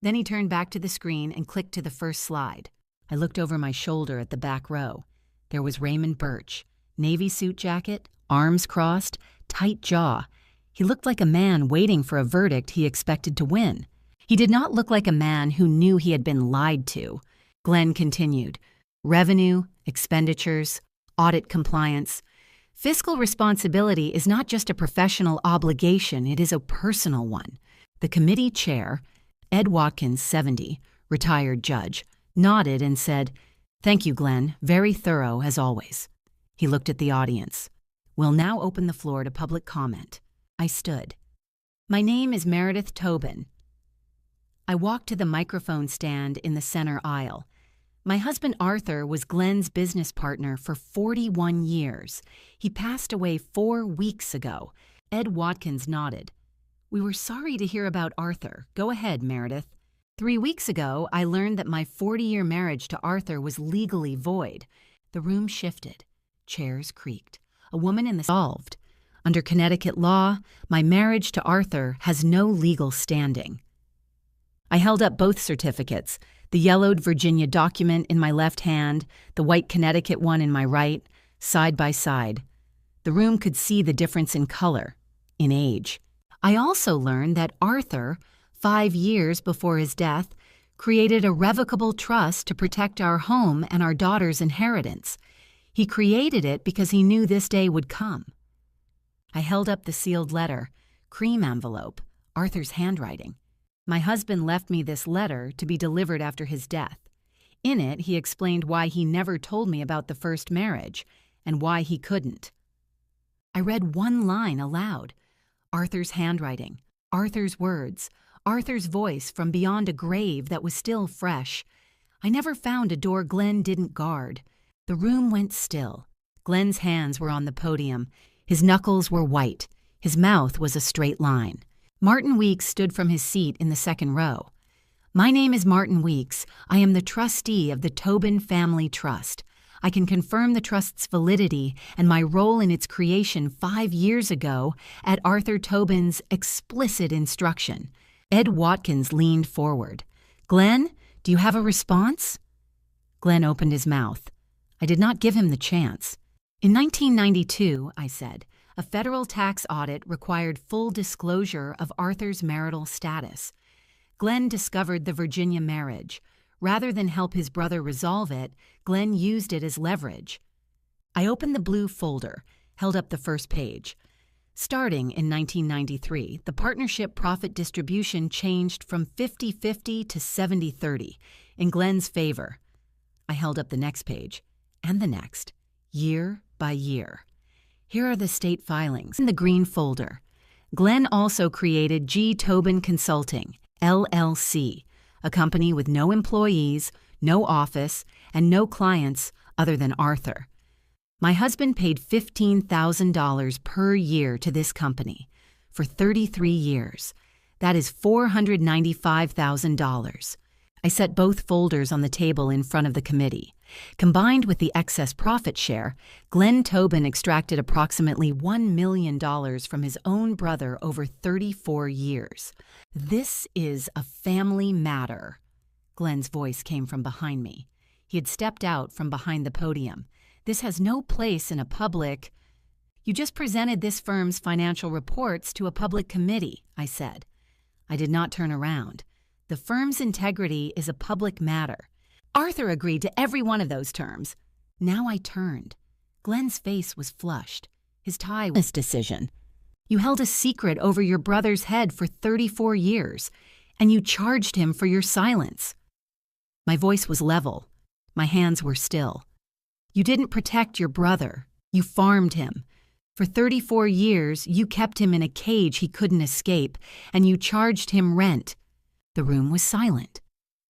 Then he turned back to the screen and clicked to the first slide. I looked over my shoulder at the back row. There was Raymond Birch, navy suit jacket, arms crossed, tight jaw. He looked like a man waiting for a verdict he expected to win. He did not look like a man who knew he had been lied to. Glenn continued. Revenue, expenditures, audit compliance. Fiscal responsibility is not just a professional obligation, it is a personal one. The committee chair, Ed Watkins, 70, retired judge, nodded and said, "Thank you, Glenn. Very thorough, as always." He looked at the audience. "We'll now open the floor to public comment." I stood. "My name is Meredith Tobin." I walked to the microphone stand in the center aisle. My husband Arthur was Glenn's business partner for 41 years. He passed away 4 weeks ago. Ed Watkins nodded. "We were sorry to hear about Arthur. Go ahead, Meredith." 3 weeks ago, I learned that my 40-year marriage to Arthur was legally void. The room shifted. Chairs creaked. A woman in the solved. Under Connecticut law, my marriage to Arthur has no legal standing. I held up both certificates, the yellowed Virginia document in my left hand, the white Connecticut one in my right, side by side. The room could see the difference in color, in age. I also learned that Arthur, 5 years before his death, created a revocable trust to protect our home and our daughter's inheritance. He created it because he knew this day would come. I held up the sealed letter, cream envelope, Arthur's handwriting. My husband left me this letter to be delivered after his death. In it, he explained why he never told me about the first marriage and why he couldn't. I read one line aloud. Arthur's handwriting, Arthur's words, Arthur's voice from beyond a grave that was still fresh. I never found a door Glenn didn't guard. The room went still. Glenn's hands were on the podium. His knuckles were white. His mouth was a straight line. Martin Weeks stood from his seat in the second row. "My name is Martin Weeks. I am the trustee of the Tobin Family Trust. I can confirm the trust's validity and my role in its creation 5 years ago at Arthur Tobin's explicit instruction." Ed Watkins leaned forward. "Glenn, do you have a response?" Glenn opened his mouth. I did not give him the chance. "In 1992, I said, a federal tax audit required full disclosure of Arthur's marital status. Glenn discovered the Virginia marriage. Rather than help his brother resolve it, Glenn used it as leverage." I opened the blue folder, held up the first page. Starting in 1993, the partnership profit distribution changed from 50-50 to 70-30, in Glenn's favor. I held up the next page, and the next, year by year. Here are the state filings in the green folder. Glenn also created G. Tobin Consulting, LLC, a company with no employees, no office, and no clients other than Arthur. My husband paid $15,000 per year to this company for 33 years. That is $495,000. I set both folders on the table in front of the committee. Combined with the excess profit share, Glenn Tobin extracted approximately $1 million from his own brother over 34 years. "This is a family matter." Glenn's voice came from behind me. He had stepped out from behind the podium. "This has no place in a public—" "You just presented this firm's financial reports to a public committee," I said. I did not turn around. "The firm's integrity is a public matter. Arthur agreed to every one of those terms." Now I turned. Glenn's face was flushed. His tie was decision. "You held a secret over your brother's head for 34 years, and you charged him for your silence." My voice was level. My hands were still. "You didn't protect your brother. You farmed him. For 34 years, you kept him in a cage he couldn't escape, and you charged him rent." The room was silent.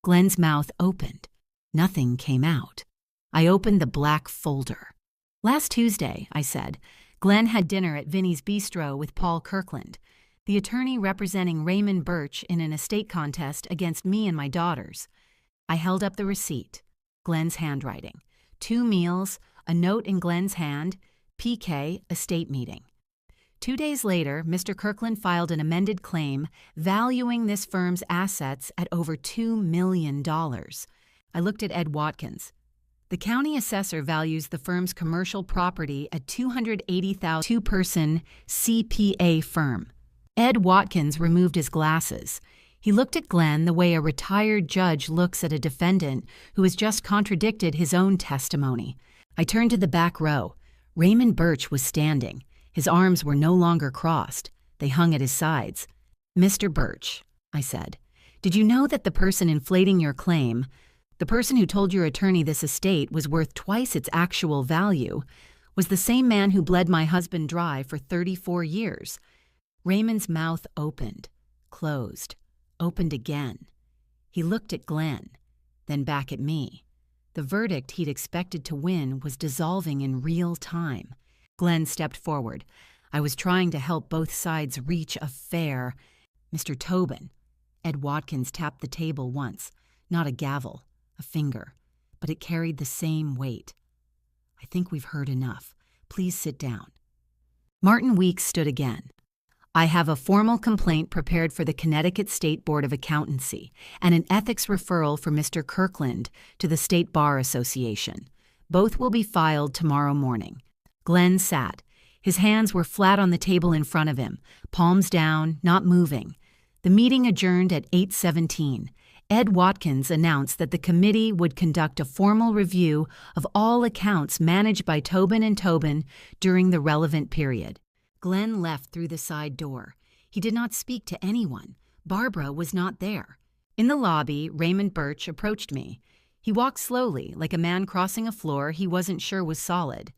Glenn's mouth opened. Nothing came out. I opened the black folder. "Last Tuesday," I said, "Glenn had dinner at Vinnie's Bistro with Paul Kirkland, the attorney representing Raymond Birch in an estate contest against me and my daughters." I held up the receipt. Glenn's handwriting. 2 meals, a note in Glenn's hand, PK, estate meeting. 2 days later, Mr. Kirkland filed an amended claim valuing this firm's assets at over $2 million. I looked at Ed Watkins. The county assessor values the firm's commercial property at $280,000. Two-person CPA firm. Ed Watkins removed his glasses. He looked at Glenn the way a retired judge looks at a defendant who has just contradicted his own testimony. I turned to the back row. Raymond Birch was standing. His arms were no longer crossed. They hung at his sides. "Mr. Birch," I said, "did you know that the person inflating your claim, the person who told your attorney this estate was worth twice its actual value, was the same man who bled my husband dry for 34 years? Raymond's mouth opened, closed, opened again. He looked at Glenn, then back at me. The verdict he'd expected to win was dissolving in real time. Glenn stepped forward. I was trying to help both sides reach a fair. "Mr. Tobin." Ed Watkins tapped the table once, not a gavel, a finger, but it carried the same weight. "I think we've heard enough. Please sit down." Martin Weeks stood again. "I have a formal complaint prepared for the Connecticut State Board of Accountancy and an ethics referral for Mr. Kirkland to the State Bar Association. Both will be filed tomorrow morning." Glenn sat. His hands were flat on the table in front of him, palms down, not moving. The meeting adjourned at 8:17. Ed Watkins announced that the committee would conduct a formal review of all accounts managed by Tobin and Tobin during the relevant period. Glenn left through the side door. He did not speak to anyone. Barbara was not there. In the lobby, Raymond Birch approached me. He walked slowly, like a man crossing a floor he wasn't sure was solid.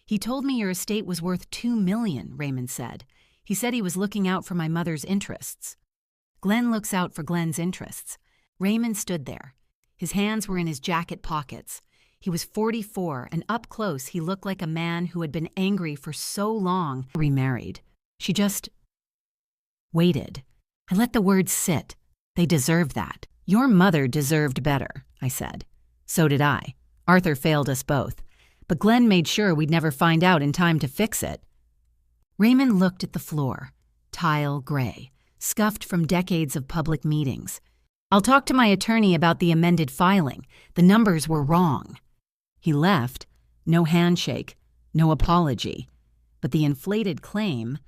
"He told me your estate was worth $2 million, Raymond said. He said he was looking out for my mother's interests." Glenn looks out for Glenn's interests. Raymond stood there. His hands were in his jacket pockets. He was 44, and up close he looked like a man who had been angry for so long. Remarried. She just waited. I let the words sit. They deserved that. "Your mother deserved better," I said. "So did I. Arthur failed us both. But Glenn made sure we'd never find out in time to fix it." Raymond looked at the floor, tile gray, scuffed from decades of public meetings. "I'll talk to my attorney about the amended filing. The numbers were wrong." He left. No handshake, no apology. But the inflated claim,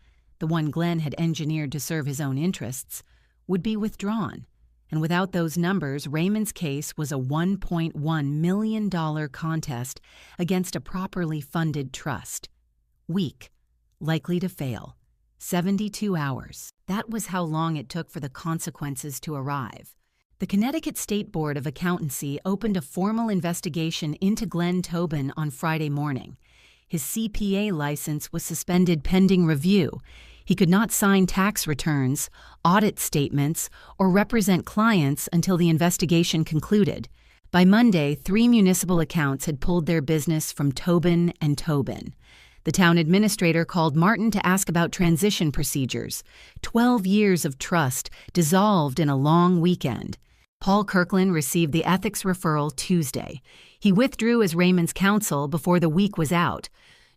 the one Glenn had engineered to serve his own interests, would be withdrawn. And without those numbers, Raymond's case was a $1.1 million contest against a properly funded trust. Weak, likely to fail. 72 hours. That was how long it took for the consequences to arrive. The Connecticut State Board of Accountancy opened a formal investigation into Glenn Tobin on Friday morning. His CPA license was suspended pending review. He could not sign tax returns, audit statements, or represent clients until the investigation concluded. By Monday, 3 municipal accounts had pulled their business from Tobin and Tobin. The town administrator called Martin to ask about transition procedures. 12 years of trust dissolved in a long weekend. Paul Kirkland received the ethics referral Tuesday. He withdrew as Raymond's counsel before the week was out.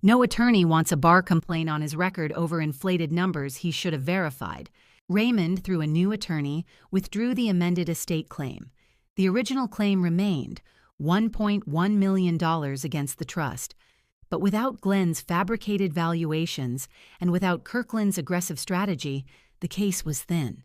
No attorney wants a bar complaint on his record over inflated numbers he should have verified. Raymond, through a new attorney, withdrew the amended estate claim. The original claim remained, $1.1 million against the trust. But without Glenn's fabricated valuations and without Kirkland's aggressive strategy, the case was thin.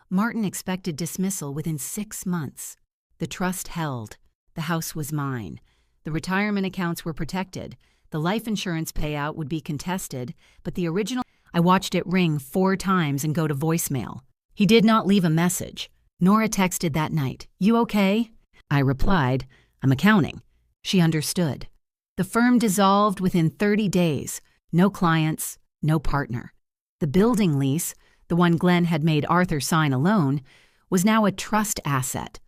Martin expected dismissal within 6 months. The trust held. The house was mine. The retirement accounts were protected. The life insurance payout would be contested, but the original... I watched it ring 4 times and go to voicemail. He did not leave a message. Nora texted that night, "You okay?" I replied, "I'm accounting." She understood. The firm dissolved within 30 days. No clients, no partner. The building lease, the one Glenn had made Arthur sign alone, was now a trust asset.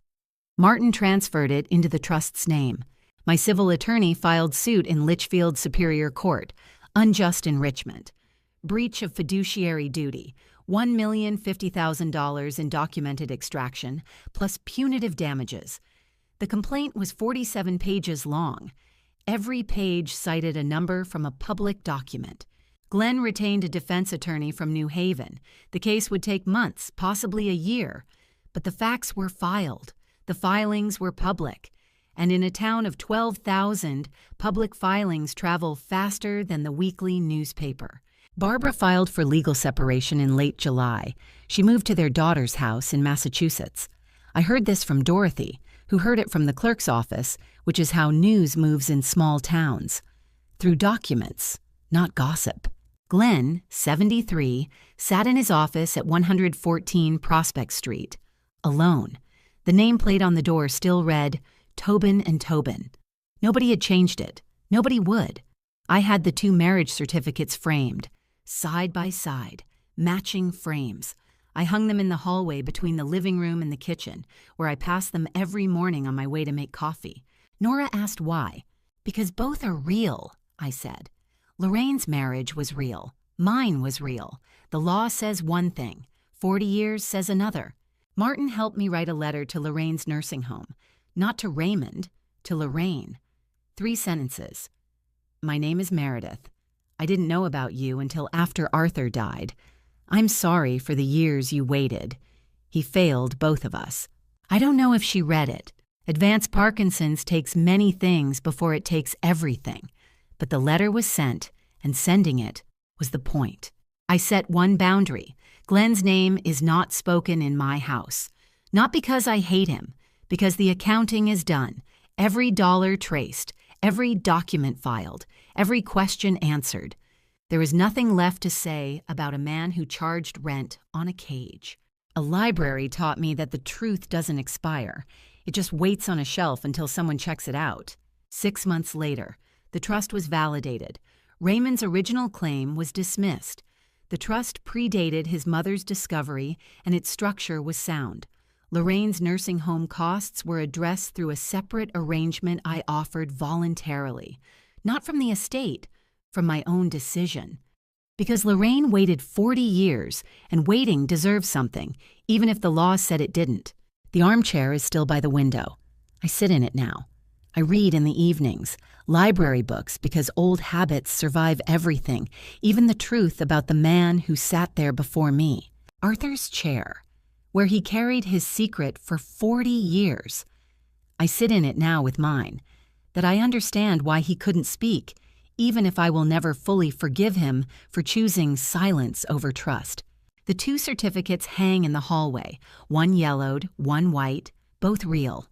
Martin transferred it into the trust's name. My civil attorney filed suit in Litchfield Superior Court, unjust enrichment, breach of fiduciary duty, $1,050,000 in documented extraction, plus punitive damages. The complaint was 47 pages long. Every page cited a number from a public document. Glenn retained a defense attorney from New Haven. The case would take months, possibly a year. But the facts were filed. The filings were public. And in a town of 12,000, public filings travel faster than the weekly newspaper. Barbara filed for legal separation in late July. She moved to their daughter's house in Massachusetts. I heard this from Dorothy, who heard it from the clerk's office, which is how news moves in small towns. Through documents, not gossip. Glenn, 73, sat in his office at 114 Prospect Street, alone. The nameplate on the door still read, Tobin and Tobin. Nobody had changed it. Nobody would. I had the 2 marriage certificates framed, side by side, matching frames. I hung them in the hallway between the living room and the kitchen, where I passed them every morning on my way to make coffee. Nora asked why. Because both are real, I said. Lorraine's marriage was real. Mine was real. The law says one thing. 40 years says another. Martin helped me write a letter to Lorraine's nursing home. Not to Raymond, to Lorraine. 3 sentences. My name is Meredith. I didn't know about you until after Arthur died. I'm sorry for the years you waited. He failed both of us. I don't know if she read it. Advanced Parkinson's takes many things before it takes everything. But the letter was sent, and sending it was the point. I set one boundary. Glenn's name is not spoken in my house. Not because I hate him, because the accounting is done, every dollar traced, every document filed, every question answered. There is nothing left to say about a man who charged rent on a cage. A library taught me that the truth doesn't expire. It just waits on a shelf until someone checks it out. 6 months later, the trust was validated. Raymond's original claim was dismissed. The trust predated his mother's discovery, and its structure was sound. Lorraine's nursing home costs were addressed through a separate arrangement I offered voluntarily. Not from the estate, from my own decision. Because Lorraine waited 40 years, and waiting deserves something, even if the law said it didn't. The armchair is still by the window. I sit in it now. I read in the evenings, library books, because old habits survive everything, even the truth about the man who sat there before me. Arthur's chair, where he carried his secret for 40 years. I sit in it now with mine, that I understand why he couldn't speak, even if I will never fully forgive him for choosing silence over trust. The 2 certificates hang in the hallway, one yellowed, one white, both real.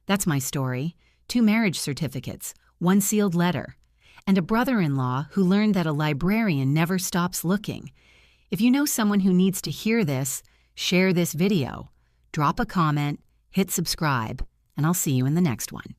That's my story. 2 marriage certificates, 1 sealed letter, and a brother-in-law who learned that a librarian never stops looking. If you know someone who needs to hear this, share this video, drop a comment, hit subscribe, and I'll see you in the next one.